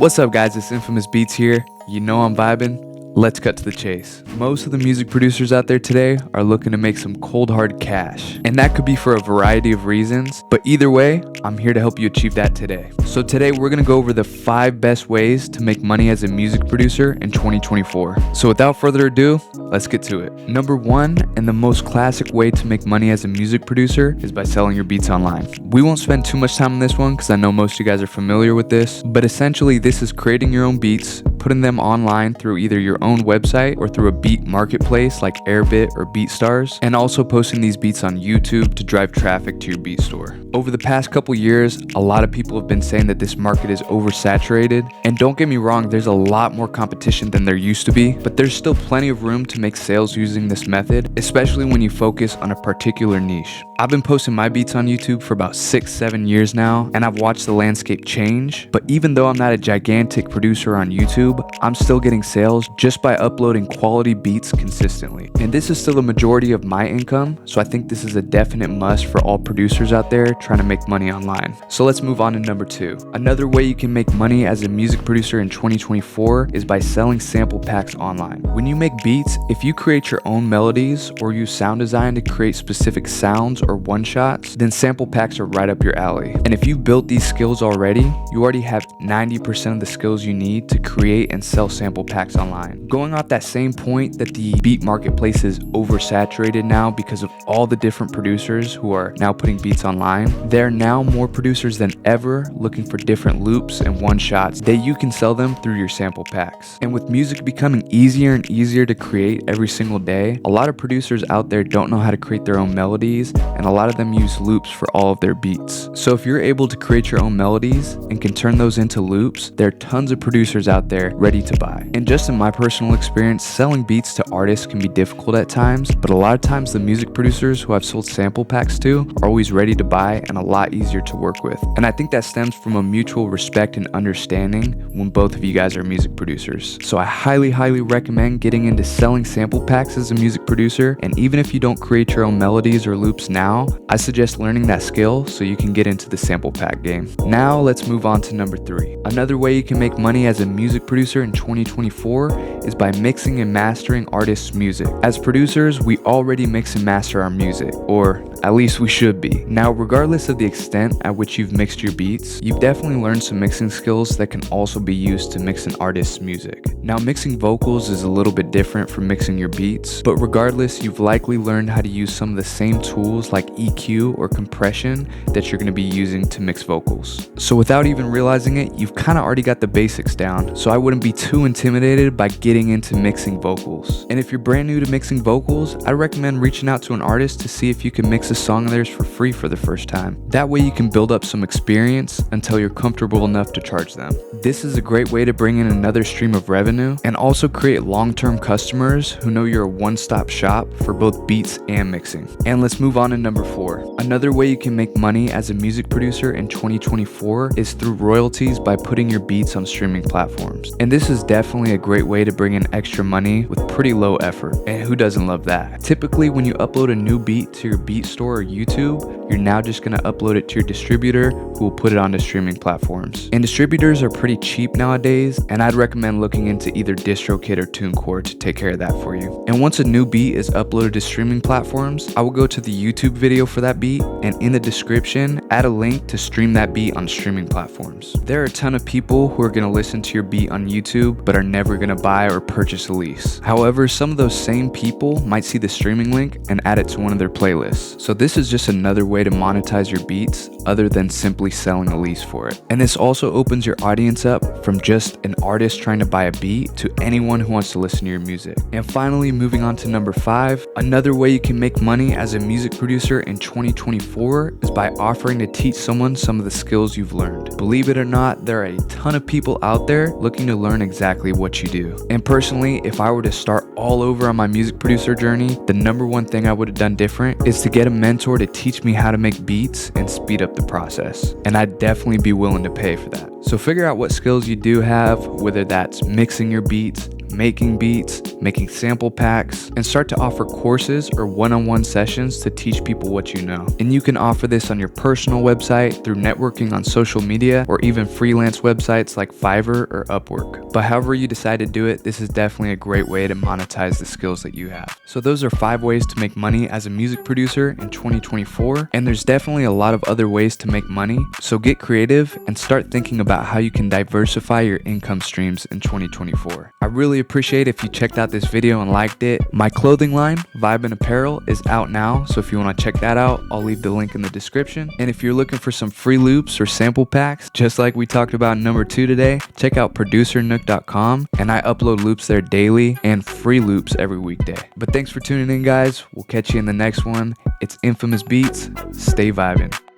What's up guys, it's Infamous Beats here. You know I'm vibing. Let's cut to the chase. Most of the music producers out there today are looking to make some cold hard cash. And that could be for a variety of reasons, but either way, I'm here to help you achieve that today. So today we're gonna go over the 5 best ways to make money as a music producer in 2024. So without further ado, let's get to it. Number 1, and the most classic way to make money as a music producer, is by selling your beats online. We won't spend too much time on this one because I know most of you guys are familiar with this, but essentially this is creating your own beats, putting them online through either your own website or through a beat marketplace like Airbit or BeatStars, and also posting these beats on YouTube to drive traffic to your beat store. Over the past couple years, a lot of people have been saying that this market is oversaturated, and don't get me wrong, there's a lot more competition than there used to be, but there's still plenty of room to make sales using this method, especially when you focus on a particular niche. I've been posting my beats on YouTube for about 6-7 years now, and I've watched the landscape change, but even though I'm not a gigantic producer on YouTube, I'm still getting sales just by uploading quality beats consistently. And this is still the majority of my income, so I think this is a definite must for all producers out there trying to make money online. So let's move on to number 2. Another way you can make money as a music producer in 2024 is by selling sample packs online. When you make beats, if you create your own melodies or use sound design to create specific sounds or one-shots, then sample packs are right up your alley. And if you've built these skills already, you already have 90% of the skills you need to create and sell sample packs online. Going off that same point that the beat marketplace is oversaturated now because of all the different producers who are now putting beats online, there are now more producers than ever looking for different loops and one-shots that you can sell them through your sample packs. And with music becoming easier and easier to create every single day, a lot of producers out there don't know how to create their own melodies, and a lot of them use loops for all of their beats. So if you're able to create your own melodies and can turn those into loops, there are tons of producers out there ready to buy. And just in my personal experience, selling beats to artists can be difficult at times, but a lot of times the music producers who I've sold sample packs to are always ready to buy and a lot easier to work with. And I think that stems from a mutual respect and understanding when both of you guys are music producers. So I highly recommend getting into selling sample packs as a music producer, and even if you don't create your own melodies or loops now, I suggest learning that skill so you can get into the sample pack game. Now let's move on to number 3. Another way you can make money as a music producer in 2024 is by mixing and mastering artists' music. As producers, we already mix and master our music, or at least we should be. Now, regardless of the extent at which you've mixed your beats, you've definitely learned some mixing skills that can also be used to mix an artist's music. Now, mixing vocals is a little bit different from mixing your beats, but regardless, you've likely learned how to use some of the same tools like EQ or compression that you're going to be using to mix vocals. So without even realizing it, you've kind of already got the basics down, so I wouldn't be too intimidated by getting into mixing vocals. And if you're brand new to mixing vocals, I recommend reaching out to an artist to see if you can mix a song of theirs for free for the first time. That way you can build up some experience until you're comfortable enough to charge them. This is a great way to bring in another stream of revenue and also create long-term customers who know you're a one-stop shop for both beats and mixing. And let's move on to number 4. Another way you can make money as a music producer in 2024 is through royalties by putting your beats on streaming platforms. And this is definitely a great way to bring in extra money with pretty low effort. And who doesn't love that? Typically, when you upload a new beat to your beat store or YouTube, you're now just going to upload it to your distributor who will put it onto streaming platforms. And distributors are pretty cheap nowadays, and I'd recommend looking into either DistroKid or TuneCore to take care of that for you. And once a new beat is uploaded to streaming platforms, I will go to the YouTube video for that beat, and in the description, add a link to stream that beat on streaming platforms. There are a ton of people who are going to listen to your beat on YouTube, but are never going to buy or purchase a lease. However, some of those same people might see the streaming link and add it to one of their playlists. So this is just another way to monetize your beats other than simply selling a lease for it. And this also opens your audience up from just an artist trying to buy a beat to anyone who wants to listen to your music. And finally, moving on to number 5, another way you can make money as a music producer in 2024 is by offering to teach someone some of the skills you've learned. Believe it or not, there are a ton of people out there looking to learn exactly what you do. And personally, if I were to start all over on my music producer journey, the number one thing I would have done different is to get a mentor to teach me how to make beats and speed up the process. And I'd definitely be willing to pay for that. So figure out what skills you do have, whether that's mixing your beats, making beats, making sample packs, and start to offer courses or one-on-one sessions to teach people what you know. And you can offer this on your personal website, through networking on social media, or even freelance websites like Fiverr or Upwork. But however you decide to do it, this is definitely a great way to monetize the skills that you have. So those are 5 ways to make money as a music producer in 2024, and there's definitely a lot of other ways to make money. So get creative and start thinking about how you can diversify your income streams in 2024. I really appreciate if you checked out this video and liked it. My clothing line, Vibe and Apparel, is out now, so if you want to check that out, I'll leave the link in the description. And if you're looking for some free loops or sample packs, just like we talked about in number 2 today, check out producernook.com, and I upload loops there daily and free loops every weekday. But thanks for tuning in, guys. We'll catch you in the next one. It's Infamous Beats. Stay vibing.